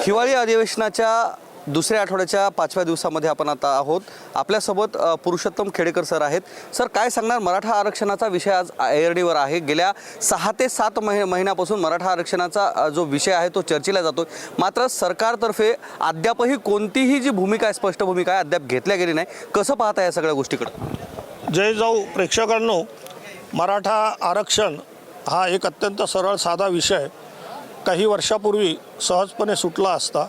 हिवाळी अधिवेशनाच्या दुसऱ्या आठवड्याच्या 5व्या दिवसामध्ये आपण आता आहोत। आपल्यासोबत पुरुषोत्तम खेडेकर सर आहेत। सर, काय सांगणार? मराठा आरक्षणाचा विषय आज ARDवर आहे। गेल्या 6 ते 7 महिन्यापासून मराठा आरक्षणाचा जो विषय आहे तो चर्चेला जातोय। मात्र सरकारतर्फे अद्यापही कोणतीही जी भूमिका आहे, स्पष्ट भूमिका आहे, अद्याप घेतल्या गेली नाही। कसं पाहता या सगळ्या गोष्टीकडे? जय जाऊ प्रेक्षकांनो, मराठा आरक्षण हा एक अत्यंत सरळ साधा विषय काही वर्षापूर्वी सहजपणे सुटला असता,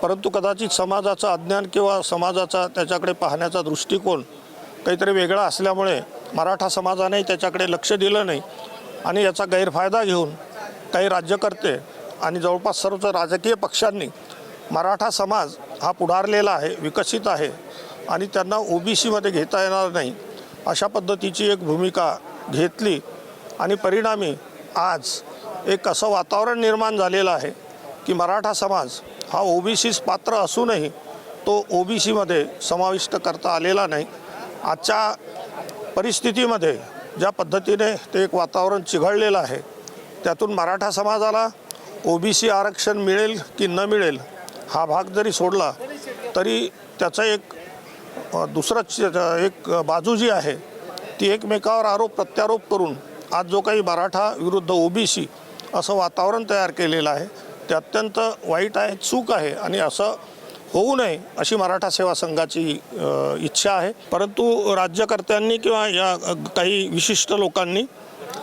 परंतु कदाचित समाजाचं अज्ञान किंवा समाजाचा त्याच्याकडे पाहण्याचा दृष्टिकोन काहीतरी वेगळा असल्यामुळे मराठा समाजाने त्याच्याकडे लक्ष दिलं नाही आणि याचा गैरफायदा घेऊन काही राज्यकर्ते आणि जवळपास सर्वच राजकीय पक्षांनी मराठा समाज हा पुढारलेला आहे, विकसित आहे आणि त्यांना OBCमध्ये घेता येणार नाही अशा पद्धतीची एक भूमिका घेतली आणि परिणामी आज एक असं वातावरण निर्माण झालेलं आहे की मराठा समाज हा OBCस पात्र असूनही तो OBCमध्ये समाविष्ट करता आलेला नाही। आजच्या परिस्थितीमध्ये ज्या पद्धतीने ते एक वातावरण चिघळलेलं आहे त्यातून मराठा समाजाला OBC आरक्षण मिळेल की न मिळेल हा भाग जरी सोडला तरी त्याचं एक दुसरंच एक बाजू जी आहे ती एकमेकावर आरोप प्रत्यारोप करून आज जो काही मराठा विरुद्ध OBC असं वातावरण तयार केलेलं आहे ते अत्यंत वाईट आहे, चूक आहे आणि असं होऊ नये अशी मराठा सेवा संघाची इच्छा आहे। परंतु राज्यकर्त्यांनी किंवा या काही विशिष्ट लोकांनी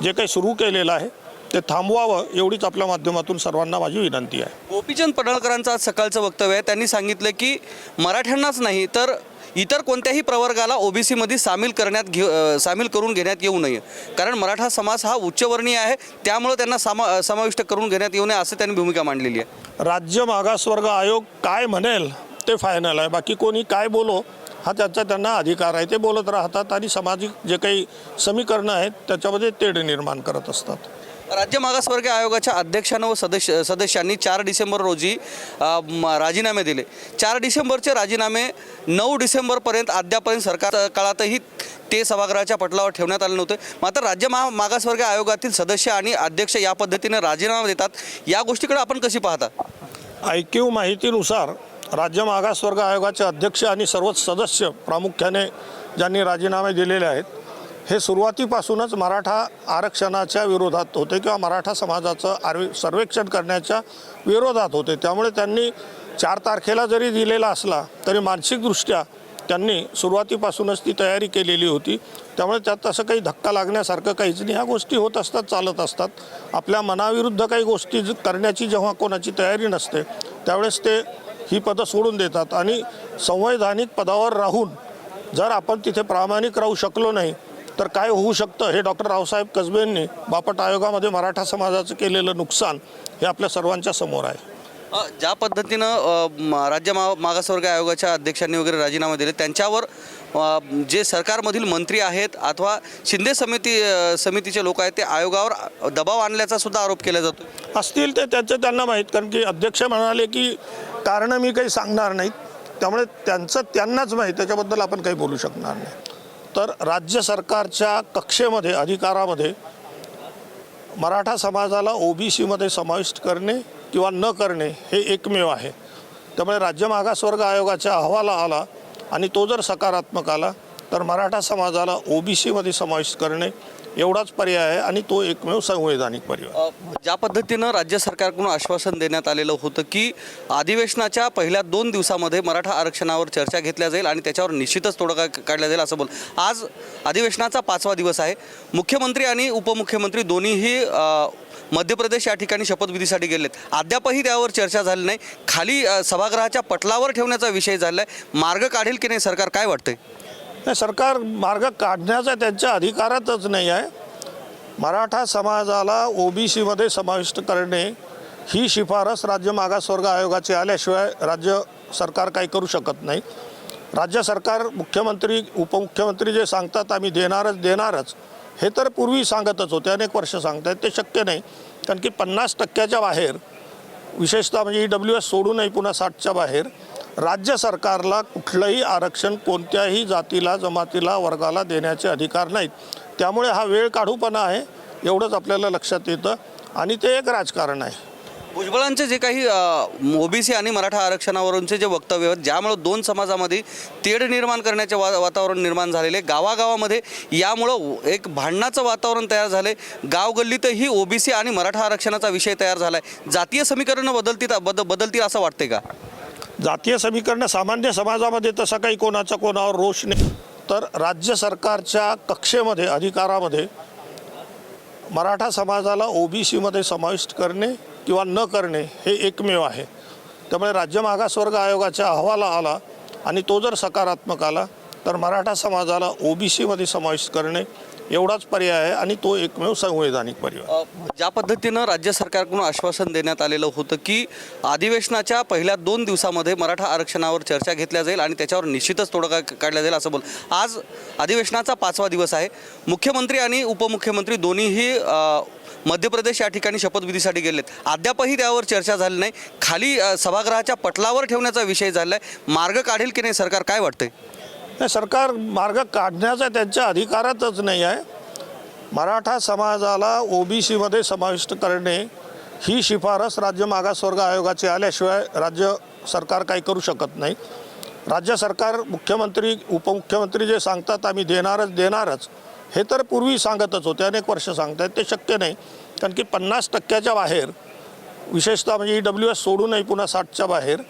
जे काही सुरू केलेलं आहे ते थांबवावं एवढीच आपल्या माध्यमातून सर्वांना माझी विनंती आहे। गोपीचंद पडळकरांचं आज सकाळचं वक्तव्य आहे। त्यांनी सांगितलं की मराठ्यांनाच नाही तर इतर कोणत्याही प्रवर्गाला OBCमध्ये सामील करून घेण्यात येऊ नये, कारण मराठा समाज हा उच्चवर्णीय आहे, त्यामुळे त्यांना समाविष्ट करून घेण्यात येऊ नये असं त्यांनी भूमिका मांडलेली आहे। राज्य मागासवर्ग आयोग काय म्हणेल ते फायनल आहे, बाकी कोणी काय बोलो हा त्यांना अधिकार आहे, ते बोलत राहतात आणि सामाजिक जे काही समीकरणं आहेत त्याच्यामध्ये तेढ निर्माण करत असतात। राज्य मागासवर्गीय आयोगाच्या अध्यक्षांना व सदस्यांनी 4 डिसेंबर रोजी राजीनामे दिले। 4 डिसेंबरचे राजीनामे 9 डिसेंबरपर्यंत अद्यापर्यंत सरकार काळातही ते सभागृहाच्या पटलावर ठेवण्यात आले नव्हते। मात्र राज्य मागासवर्गीय आयोगातील सदस्य आणि अध्यक्ष या पद्धतीने राजीनामा देतात, या गोष्टीकडे आपण कशी पाहता? IQ माहितीनुसार राज्य मागासवर्ग आयोगाचे अध्यक्ष आणि सर्वच सदस्य प्रामुख्याने ज्यांनी राजीनामे दिलेले आहेत हे सुरुवातीपासूनच मराठा आरक्षणाच्या विरोधात होते किंवा मराठा समाजाचं सर्वेक्षण करण्याच्या विरोधात होते। त्यामुळे त्यांनी 4 तारखेला जरी दिलेला असला तरी मानसिकदृष्ट्या त्यांनी सुरुवातीपासूनच ती तयारी केलेली होती। त्यामुळे त्यात असं काही धक्का लागण्यासारखं काहीच नाही। ह्या गोष्टी होत असतात, चालत असतात। आपल्या मनाविरुद्ध काही गोष्टी करण्याची जेव्हा कोणाची तयारी नसते त्यावेळेस ते ही पदं सोडून देतात आणि संवैधानिक पदावर राहून जर आपण तिथे प्रामाणिक राहू शकलो नाही तर काय होऊ शकतं हे डॉक्टर रावसाहेब कसबेंनी बापट आयोगामध्ये मराठा समाजाचं केलेलं नुकसान हे आपल्या सर्वांच्या समोर आहे। ज्या पद्धतीनं राज्य मागासवर्गीय आयोगाच्या अध्यक्षांनी वगैरे राजीनामे दिले त्यांच्यावर जे सरकारमधील मंत्री आहेत अथवा शिंदे समितीचे लोक आहेत ते आयोगावर दबाव आणल्याचा सुद्धा आरोप केला जातो। असतील ते त्यांना माहीत, कारण की अध्यक्ष म्हणाले की कारणं मी काही सांगणार नाहीत, त्यामुळे त्यांनाच माहीत, त्याच्याबद्दल आपण काही बोलू शकणार नाही। तर राज्य सरकारच्या कक्षेमध्ये अधिकारामध्ये मराठा समाजाला OBCमध्ये समाविष्ट करणे किंवा न करणे हे एकमेव आहे। त्यामुळे राज्य मागासवर्ग आयोगाच्या अहवाल आला आणि तो जर सकारात्मक आला तर मराठा समाजाला OBCमध्ये समाविष्ट करणे एवढाच पर्याय आहे आणि तो एकमेव संवैधानिक पर्याय। ज्या पद्धतीनं राज्य सरकारकडून आश्वासन देण्यात आलेलं होतं की अधिवेशनाच्या पहिल्या 2 दिवसामध्ये मराठा आरक्षणावर चर्चा घेतल्या जाईल आणि त्याच्यावर निश्चितच तोडगा काढला जाईल असं बोल। आज अधिवेशनाचा 5वा दिवस आहे। मुख्यमंत्री आणि उपमुख्यमंत्री दोन्हीही मध्य प्रदेश या ठिकाणी शपथविधीसाठी गेलेत। अद्यापही त्यावर चर्चा झाली नाही, खाली सभागृहाच्या पटलावर ठेवण्याचा विषय झाला आहे। मार्ग काढेल की नाही सरकार, काय वाटतंय? सरकार मार्ग काढण्याचा त्यांच्या अधिकारातच नाही आहे। मराठा समाजाला OBCमध्ये समाविष्ट करणे ही शिफारस राज्य मागासवर्ग आयोगाची आल्याशिवाय राज्य सरकार काही करू शकत नाही। राज्य सरकार मुख्यमंत्री उपमुख्यमंत्री जे सांगतात आम्ही देणारच हे तर पूर्वी सांगतच होते, अनेक वर्ष सांगतात, ते शक्य नाही। कारण की 50% बाहेर, विशेषतः म्हणजे EWS सोडूनही पुन्हा 60च्या बाहेर राज्य सरकारला कुठलंही आरक्षण कोणत्याही जातीला, जमातीला, वर्गाला देण्याचे अधिकार नाहीत। त्यामुळे हा वेळ काढूपणा आहे एवढंच आपल्याला लक्षात येतं आणि ते एक राजकारण आहे। भुजबळांचे जे काही ओबीसी आणि मराठा आरक्षणावरूनचे जे वक्तव्य आहेत, ज्यामुळं दोन समाजामध्ये तेढ निर्माण करण्याचे वातावरण निर्माण झालेले, गावागावामध्ये यामुळं एक भांडणाचं वातावरण तयार झाले, गावगल्लीतही ओबीसी आणि मराठा आरक्षणाचा विषय तयार झाला आहे. जातीय समीकरणं बदलतील असं वाटते का? जातीय समीकरणं सामान्य समाजामध्ये तसा काही कोणाचा कोणावर रोष नाही. तर राज्य सरकारच्या कक्षेमध्ये अधिकारामध्ये मराठा समाजाला ओबीसीमध्ये समाविष्ट करणे किंवा न करणे हे एकमेव आहे. त्यामुळे राज्य मागासवर्ग आयोगाच्या अहवाल आला आणि तो जर सकारात्मक आला तर मराठा समाजाला ओबीसीमध्ये समाविष्ट करणे एवढाच पर्याय आहे आणि तो एकमेव संवैधानिक पर्याय. ज्या पद्धतीनं राज्य सरकारकडून आश्वासन देण्यात आलेलं होतं की अधिवेशनाच्या पहिल्या 2 दिवसामध्ये मराठा आरक्षणावर चर्चा घेतल्या जाईल आणि त्याच्यावर निश्चितच तोडगा काढला जाईल असं आज अधिवेशनाचा 5वा दिवस आहे. मुख्यमंत्री आणि उपमुख्यमंत्री दोन्हीही मध्य प्रदेश या ठिकाणी शपथविधीसाठी गेलेत. अद्यापही त्यावर चर्चा झाली नाही. खाली सभागृहाच्या पटलावर ठेवण्याचा विषय झाला आहे. मार्ग काढेल की नाही सरकार, काय वाटतंय? नाही, सरकार मार्ग काढण्याचा त्यांच्या अधिकारातच नाही आहे. मराठा समाजाला ओबीसीमध्ये समाविष्ट करणे ही शिफारस राज्य मागासवर्ग आयोगाची आल्याशिवाय राज्य सरकार काही करू शकत नाही. राज्य सरकार मुख्यमंत्री उपमुख्यमंत्री जे सांगतात आम्ही देणारच हे तर पूर्वी सांगतच होते, अनेक वर्ष सांगतात. ते शक्य नाही, कारण की 50% बाहेर, विशेषतः म्हणजे EWS सोडूनही पुन्हा 60च्या बाहेर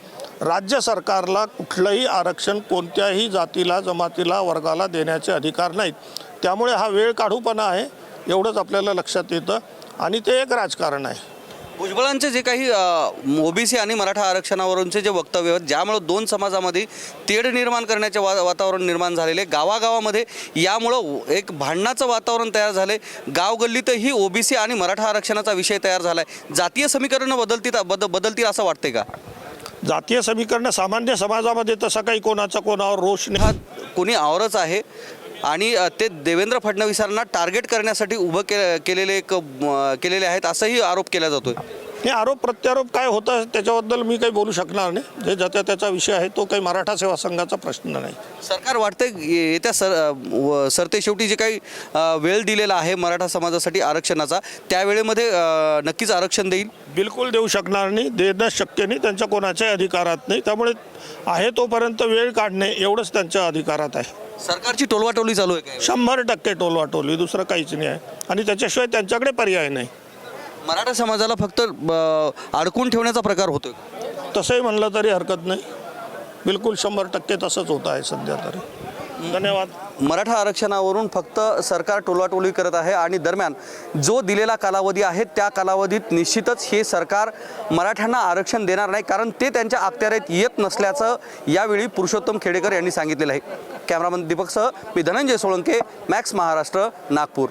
राज्य सरकारला कुठलंही आरक्षण कोणत्याही जातीला, जमातीला, वर्गाला देण्याचे अधिकार नाहीत. त्यामुळे हा वेळ काढूपणा आहे एवढंच आपल्याला लक्षात येतं आणि ते एक राजकारण आहे. भुजबळांचे जे काही ओबीसी आणि मराठा आरक्षणावरूनचे जे वक्तव्य आहेत, ज्यामुळं दोन समाजामध्ये तेढ निर्माण करण्याचे वातावरण निर्माण झालेले, गावागावामध्ये यामुळं एक भांडणाचं वातावरण तयार झाले, गावगल्लीतही ओबीसी आणि मराठा आरक्षणाचा विषय तयार झाला आहे. जातीय समीकरणं बदलतील असं वाटते का? जातीय समीकरणं सामान्य समाजामध्ये तसा काही कोणाचा कोणावर रोष नाही. हा कोणी आवरच आहे आणि ते देवेंद्र फडणवीसांना टार्गेट करण्यासाठी उभं केलेले आहेत असंही आरोप केला जातोय. हे आरोप प्रत्यारोप काय होतं त्याच्याबद्दल मी काही बोलू शकणार नाही. जे ज्याचा त्याचा विषय आहे, तो काही मराठा सेवा संघाचा प्रश्न नाही. सरकार वाटतंय येत्या सरतेशेवटी जे काही वेळ दिलेला आहे मराठा समाजासाठी आरक्षणाचा, त्यावेळेमध्ये नक्कीच आरक्षण देईल? बिलकुल देऊ शकणार नाही, देणं शक्य नाही, त्यांच्या कोणाच्याही अधिकारात नाही. त्यामुळे आहे तोपर्यंत वेळ काढणे एवढंच त्यांच्या अधिकारात आहे. सरकारची टोलवाटोली चालू आहे काय? 100% टोलवाटोली, दुसरं काहीच नाही आहे आणि त्याच्याशिवाय त्यांच्याकडे पर्याय नाही. मराठा समाजाला फक्त अडकून ठेवण्याचा प्रकार होतोय. तसंही म्हणलं तरी हरकत नाही. बिलकुल 100% तसंच होत आहे सध्या तरी. धन्यवाद. मराठा आरक्षणावरून फक्त सरकार टोलवाटोली करत आहे आणि दरम्यान जो दिलेला कालावधी आहे त्या कालावधीत निश्चितच हे सरकार मराठ्यांना आरक्षण देणार नाही, कारण ते त्यांच्या अखत्यारीत येत नसल्याचं यावेळी पुरुषोत्तम खेडेकर यांनी सांगितलेलं आहे. कॅमेरामन दीपकसह मी धनंजय सोळंके, मॅक्स महाराष्ट्र, नागपूर.